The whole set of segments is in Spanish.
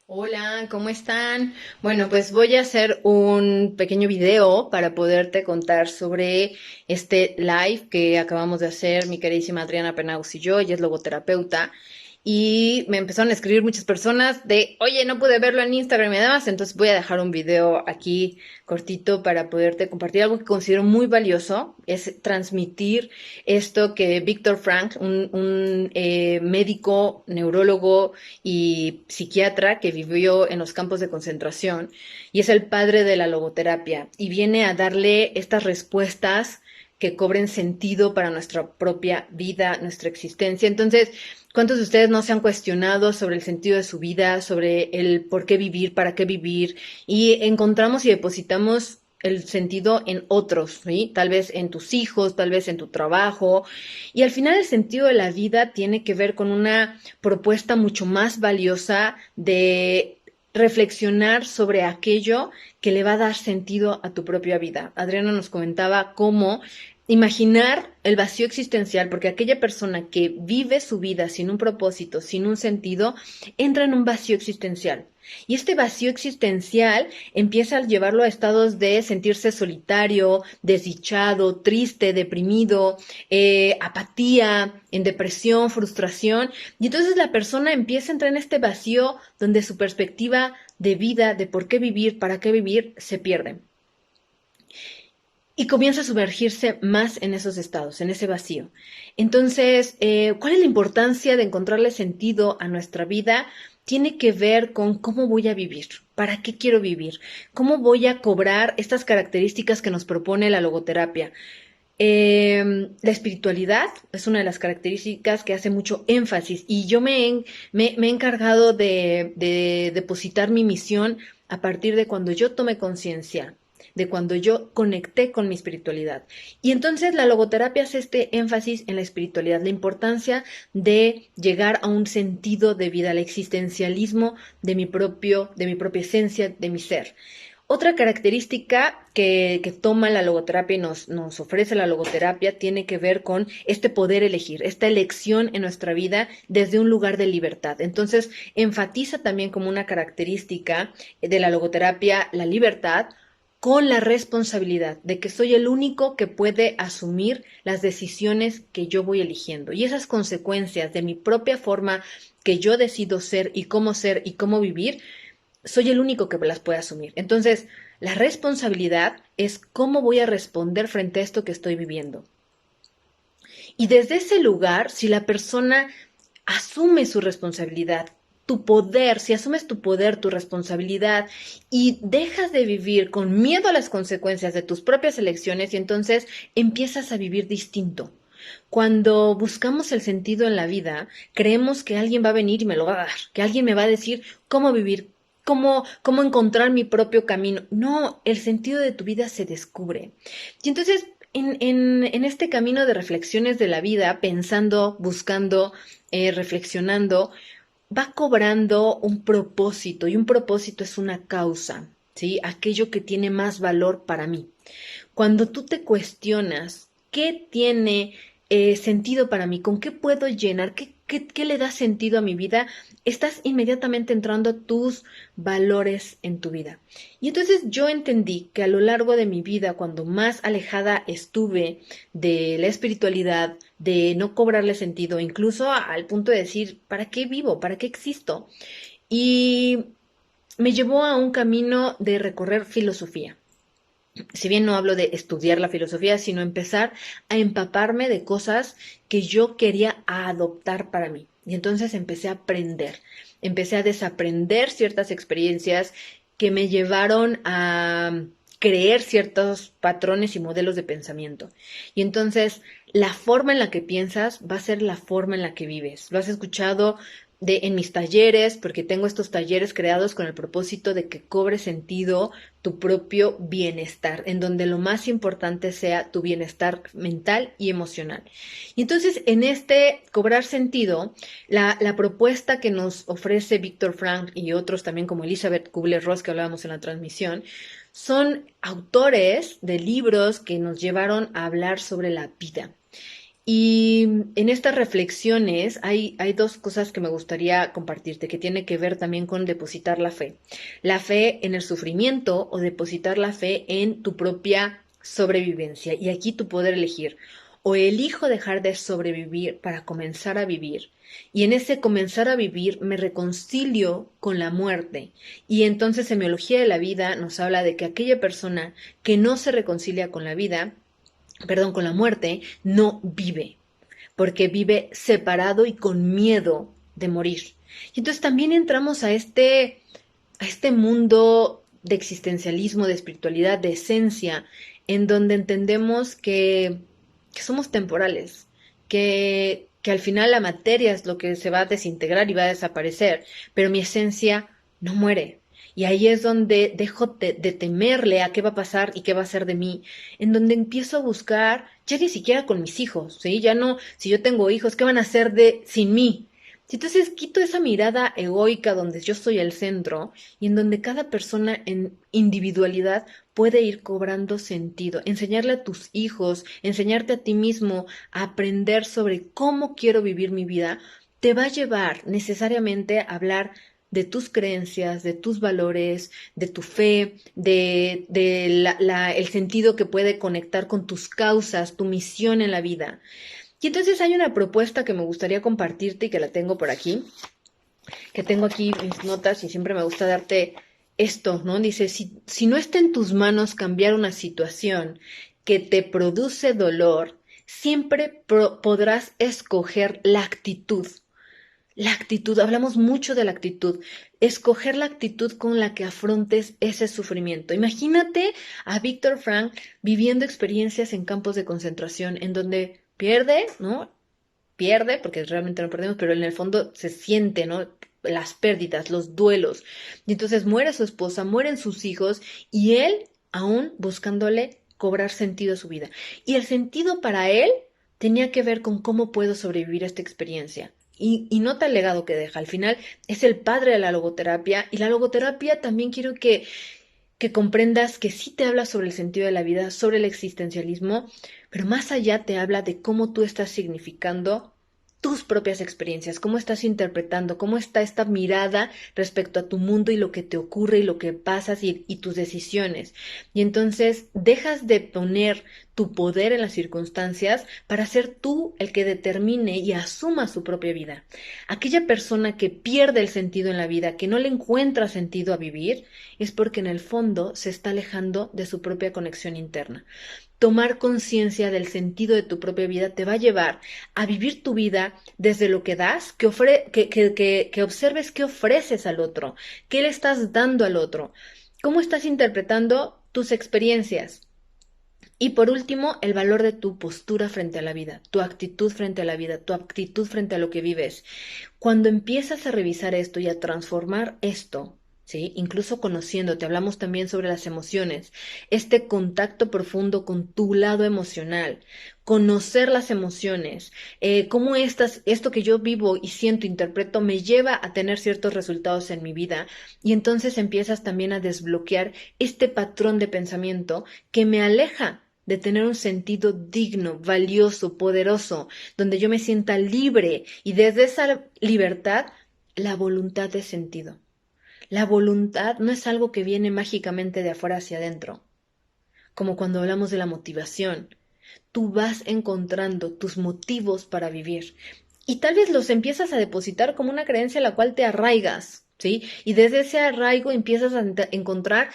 Hola, ¿cómo están? Bueno, pues voy a hacer un pequeño video para poderte contar sobre este live que acabamos de hacer mi queridísima Adriana Penaus y yo. Ella es logoterapeuta y me empezaron a escribir muchas personas de, oye, no pude verlo en Instagram y demás, entonces voy a dejar un video aquí cortito para poderte compartir algo que considero muy valioso, es transmitir esto que Víctor Frank, un médico, neurólogo y psiquiatra que vivió en los campos de concentración y es el padre de la logoterapia y viene a darle estas respuestas que cobren sentido para nuestra propia vida, nuestra existencia. Entonces, ¿cuántos de ustedes no se han cuestionado sobre el sentido de su vida, sobre el por qué vivir, para qué vivir? Y encontramos y depositamos el sentido en otros, ¿sí? Tal vez en tus hijos, tal vez en tu trabajo. Y al final el sentido de la vida tiene que ver con una propuesta mucho más valiosa de reflexionar sobre aquello que le va a dar sentido a tu propia vida. Adriana nos comentaba cómo imaginar el vacío existencial, porque aquella persona que vive su vida sin un propósito, sin un sentido, entra en un vacío existencial. Y este vacío existencial empieza a llevarlo a estados de sentirse solitario, desdichado, triste, deprimido, apatía, en depresión, frustración. Y entonces la persona empieza a entrar en este vacío donde su perspectiva de vida, de por qué vivir, para qué vivir, se pierde y comienza a sumergirse más en esos estados, en ese vacío. Entonces, ¿cuál es la importancia de encontrarle sentido a nuestra vida? Tiene que ver con cómo voy a vivir, para qué quiero vivir, cómo voy a cobrar estas características que nos propone la logoterapia. La espiritualidad es una de las características que hace mucho énfasis y yo me he encargado de depositar mi misión a partir de cuando yo tomé conciencia, de cuando yo conecté con mi espiritualidad. Y entonces la logoterapia hace este énfasis en la espiritualidad, la importancia de llegar a un sentido de vida, al existencialismo de mi propia esencia, de mi ser. Otra característica que toma la logoterapia y nos ofrece la logoterapia tiene que ver con este poder elegir, esta elección en nuestra vida desde un lugar de libertad. Entonces, enfatiza también como una característica de la logoterapia la libertad con la responsabilidad de que soy el único que puede asumir las decisiones que yo voy eligiendo y esas consecuencias de mi propia forma que yo decido ser y cómo vivir soy el único que las puede asumir. Entonces, la responsabilidad es cómo voy a responder frente a esto que estoy viviendo. Y desde ese lugar, si la persona asume su responsabilidad, tu poder, si asumes tu poder, tu responsabilidad y dejas de vivir con miedo a las consecuencias de tus propias elecciones y entonces empiezas a vivir distinto. Cuando buscamos el sentido en la vida, creemos que alguien va a venir y me lo va a dar, que alguien me va a decir cómo vivir, cómo encontrar mi propio camino. No, el sentido de tu vida se descubre. Y entonces, en este camino de reflexiones de la vida, pensando, buscando, reflexionando, va cobrando un propósito y un propósito es una causa, ¿sí? Aquello que tiene más valor para mí. Cuando tú te cuestionas qué tiene sentido para mí, con qué puedo llenar, qué le da sentido a mi vida, estás inmediatamente entrando a tus valores en tu vida. Y entonces yo entendí que a lo largo de mi vida, cuando más alejada estuve de la espiritualidad, de no cobrarle sentido, incluso al punto de decir, ¿para qué vivo? ¿Para qué existo? Y me llevó a un camino de recorrer filosofía. Si bien no hablo de estudiar la filosofía, sino empezar a empaparme de cosas que yo quería adoptar para mí. Y entonces empecé a aprender, empecé a desaprender ciertas experiencias que me llevaron a creer ciertos patrones y modelos de pensamiento. Y entonces la forma en la que piensas va a ser la forma en la que vives. Lo has escuchado en mis talleres, porque tengo estos talleres creados con el propósito de que cobre sentido tu propio bienestar, en donde lo más importante sea tu bienestar mental y emocional. Y entonces, en este cobrar sentido, la propuesta que nos ofrece Víctor Frank y otros también como Elizabeth Kubler-Ross que hablábamos en la transmisión, son autores de libros que nos llevaron a hablar sobre la vida. Y en estas reflexiones hay dos cosas que me gustaría compartirte, que tiene que ver también con depositar la fe. La fe en el sufrimiento o depositar la fe en tu propia sobrevivencia. Y aquí tú poder elegir. O elijo dejar de sobrevivir para comenzar a vivir. Y en ese comenzar a vivir me reconcilio con la muerte. Y entonces semiología de la vida nos habla de que aquella persona que no se reconcilia con la vida, perdón, con la muerte, no vive, porque vive separado y con miedo de morir. Y entonces también entramos a este mundo de existencialismo, de espiritualidad, de esencia, en donde entendemos que somos temporales, que al final la materia es lo que se va a desintegrar y va a desaparecer, pero mi esencia no muere. Y ahí es donde dejo de temerle a qué va a pasar y qué va a ser de mí, en donde empiezo a buscar, ya ni siquiera con mis hijos, ¿sí? Ya no, si yo tengo hijos, ¿qué van a hacer sin mí? Entonces quito esa mirada egoica donde yo soy el centro y en donde cada persona en individualidad puede ir cobrando sentido. Enseñarle a tus hijos, enseñarte a ti mismo a aprender sobre cómo quiero vivir mi vida, te va a llevar necesariamente a hablar de tus creencias, de tus valores, de tu fe, de el sentido que puede conectar con tus causas, tu misión en la vida. Y entonces hay una propuesta que me gustaría compartirte y que la tengo por aquí, que tengo aquí mis notas y siempre me gusta darte esto, ¿no? Dice, si no está en tus manos cambiar una situación que te produce dolor, siempre podrás escoger la actitud. La actitud, hablamos mucho de la actitud, escoger la actitud con la que afrontes ese sufrimiento. Imagínate a Viktor Frank viviendo experiencias en campos de concentración en donde pierde, ¿no? Pierde, porque realmente no perdemos, pero en el fondo se siente, ¿no? Las pérdidas, los duelos. Y entonces muere su esposa, mueren sus hijos y él aún buscándole cobrar sentido a su vida. Y el sentido para él tenía que ver con cómo puedo sobrevivir a esta experiencia. Y nota el legado que deja. Al final es el padre de la logoterapia y la logoterapia también quiero que comprendas que sí te habla sobre el sentido de la vida, sobre el existencialismo, pero más allá te habla de cómo tú estás significando tus propias experiencias, cómo estás interpretando, cómo está esta mirada respecto a tu mundo y lo que te ocurre y lo que pasas y tus decisiones. Y entonces dejas de poner tu poder en las circunstancias para ser tú el que determine y asuma su propia vida. Aquella persona que pierde el sentido en la vida, que no le encuentra sentido a vivir, es porque en el fondo se está alejando de su propia conexión interna. Tomar conciencia del sentido de tu propia vida te va a llevar a vivir tu vida desde lo que das, que observes qué ofreces al otro, qué le estás dando al otro, cómo estás interpretando tus experiencias. Y por último, el valor de tu postura frente a la vida, tu actitud frente a la vida, tu actitud frente a lo que vives. Cuando empiezas a revisar esto y a transformar esto, ¿sí? Incluso conociéndote, hablamos también sobre las emociones, este contacto profundo con tu lado emocional, conocer las emociones, cómo esto que yo vivo y siento, interpreto, me lleva a tener ciertos resultados en mi vida y entonces empiezas también a desbloquear este patrón de pensamiento que me aleja de tener un sentido digno, valioso, poderoso, donde yo me sienta libre y desde esa libertad, la voluntad de sentido. La voluntad no es algo que viene mágicamente de afuera hacia adentro, como cuando hablamos de la motivación. Tú vas encontrando tus motivos para vivir y tal vez los empiezas a depositar como una creencia a la cual te arraigas, ¿sí? Y desde ese arraigo empiezas a encontrar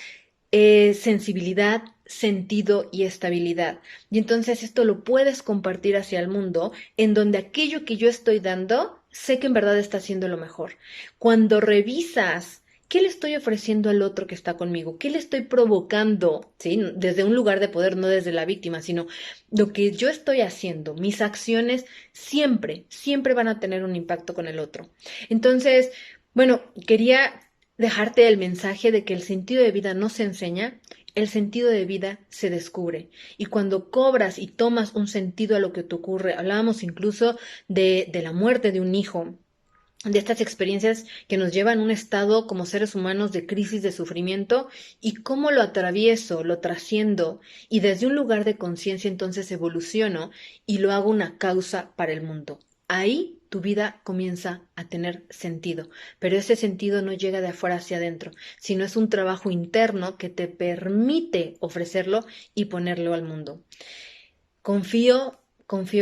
sensibilidad, sentido y estabilidad. Y entonces esto lo puedes compartir hacia el mundo, en donde aquello que yo estoy dando, sé que en verdad está haciendo lo mejor. Cuando revisas qué le estoy ofreciendo al otro que está conmigo, qué le estoy provocando, ¿sí? Desde un lugar de poder, no desde la víctima, sino lo que yo estoy haciendo, mis acciones siempre, siempre van a tener un impacto con el otro. Entonces, bueno, quería dejarte el mensaje de que el sentido de vida no se enseña, el sentido de vida se descubre. Y cuando cobras y tomas un sentido a lo que te ocurre, hablábamos incluso de la muerte de un hijo, de estas experiencias que nos llevan a un estado como seres humanos de crisis, de sufrimiento, y cómo lo atravieso, lo trasciendo, y desde un lugar de conciencia entonces evoluciono y lo hago una causa para el mundo. Ahí tu vida comienza a tener sentido, pero ese sentido no llega de afuera hacia adentro, sino es un trabajo interno que te permite ofrecerlo y ponerlo al mundo. Confío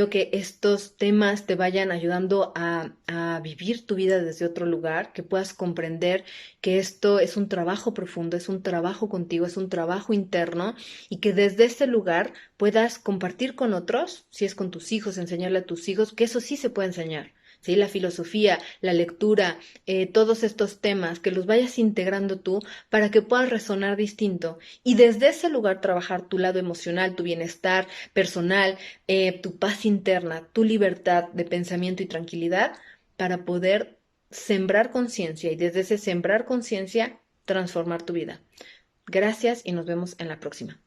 que estos temas te vayan ayudando a vivir tu vida desde otro lugar, que puedas comprender que esto es un trabajo profundo, es un trabajo contigo, es un trabajo interno y que desde ese lugar puedas compartir con otros, si es con tus hijos, enseñarle a tus hijos, que eso sí se puede enseñar. ¿Sí? La filosofía, la lectura, todos estos temas, que los vayas integrando tú para que puedas resonar distinto y desde ese lugar trabajar tu lado emocional, tu bienestar personal, tu paz interna, tu libertad de pensamiento y tranquilidad para poder sembrar conciencia y desde ese sembrar conciencia transformar tu vida. Gracias y nos vemos en la próxima.